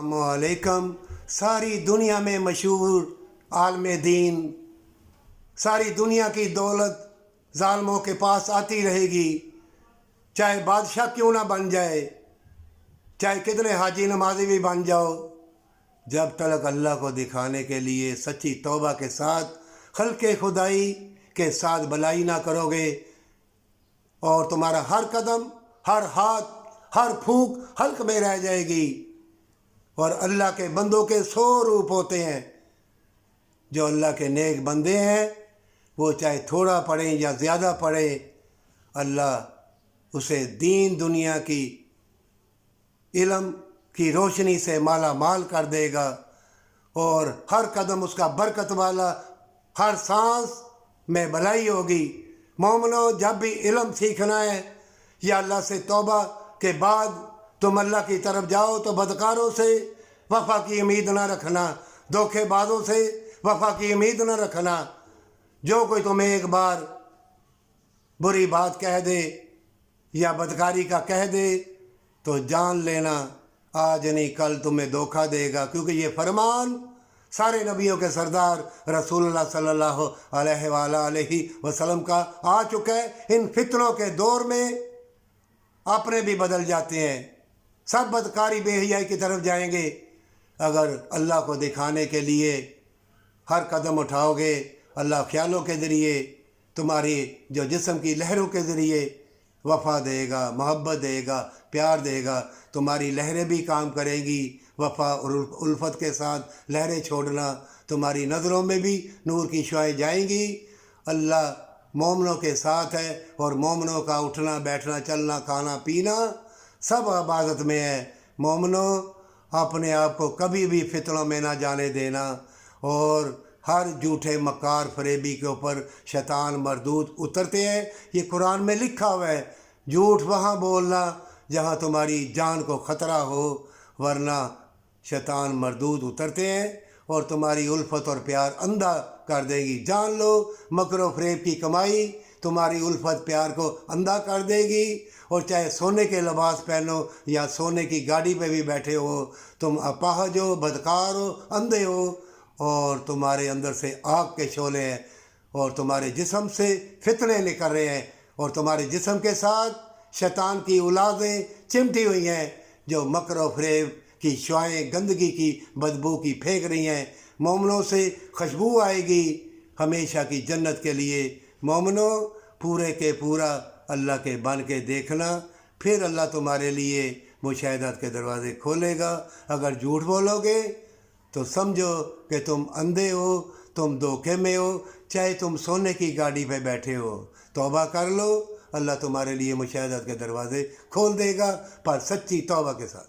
अलैकुम। सारी दुनिया में मशहूर आलम दीन, सारी दुनिया की दौलत जालिमों के पास आती रहेगी, चाहे बादशाह क्यों ना बन जाए, चाहे कितने हाजी नमाजी भी बन जाओ। जब तक अल्लाह को दिखाने के लिए सच्ची तौबा के साथ खल्के खुदाई के साथ भलाई ना करोगे, और तुम्हारा हर कदम, हर हाथ, हर फूंक हल्क में रह जाएगी। और अल्लाह के बंदों के 100 रूप होते हैं। जो अल्लाह के नेक बंदे हैं वो चाहे थोड़ा पढ़ें या ज़्यादा पढ़ें, अल्लाह उसे दीन दुनिया की इल्म की रोशनी से माला माल कर देगा, और हर कदम उसका बरकत वाला, हर सांस में भलाई होगी। मोमिनो, जब भी इल्म सीखना है या अल्लाह से तौबा के बाद तुम अल्लाह की तरफ जाओ तो बदकारों से वफ़ा की उम्मीद न रखना, धोखेबाजों से वफ़ा की उम्मीद न रखना। जो कोई तुम्हें एक बार बुरी बात कह दे या बदकारी का कह दे तो जान लेना आज नहीं कल तुम्हें धोखा देगा, क्योंकि ये फरमान सारे नबियों के सरदार रसूलुल्लाह सल्लल्लाहु अलैहि वसल्लम का आ चुका है। इन फितनों के दौर में अपने भी बदल जाते हैं, सब बदकारी बेहयाई की तरफ जाएंगे। अगर अल्लाह को दिखाने के लिए हर कदम उठाओगे, अल्लाह ख्यालों के ज़रिए, तुम्हारी जो जिस्म की लहरों के ज़रिए वफ़ा देगा, मोहब्बत देगा, प्यार देगा। तुम्हारी लहरें भी काम करेंगी, वफ़ा और उल्फत के साथ लहरें छोड़ना। तुम्हारी नज़रों में भी नूर की शुआएं जाएंगी। अल्लाह मोमिनों के साथ है, और मोमिनों का उठना बैठना, चलना, खाना पीना सब इबादत में है। मोमिनों, अपने आप को कभी भी फितनों में ना जाने देना, और हर झूठे मकार फरेबी के ऊपर शैतान मरदूद उतरते हैं। ये कुरान में लिखा हुआ है। झूठ वहाँ बोलना जहाँ तुम्हारी जान को ख़तरा हो, वरना शैतान मरदूद उतरते हैं और तुम्हारी उल्फत और प्यार अंधा कर देगी। जान लो, मकर व फरेब की कमाई तुम्हारी उल्फत प्यार को अंधा कर देगी। और चाहे सोने के लिबास पहनो या सोने की गाड़ी पे भी बैठे हो, तुम अपाहज हो, बदकार हो, अंधे हो, और तुम्हारे अंदर से आग के शोले हैं, और तुम्हारे जिस्म से फितने निकल रहे हैं, और तुम्हारे जिस्म के साथ शैतान की औलादें चिमटी हुई हैं जो मकर व फरेब की शुआएं गंदगी की बदबू की फेंक रही हैं। मोमिनों से खुशबू आएगी हमेशा की जन्नत के लिए। मोमिनों, पूरे के पूरा अल्लाह के बन के देखना, फिर अल्लाह तुम्हारे लिए मुशाहिदात के दरवाज़े खोलेगा। अगर झूठ बोलोगे तो समझो कि तुम अंधे हो, तुम धोखे में हो, चाहे तुम सोने की गाड़ी पे बैठे हो। तौबा कर लो, अल्लाह तुम्हारे लिए मुशाहिदात के दरवाज़े खोल देगा, पर सच्ची तौबा के साथ।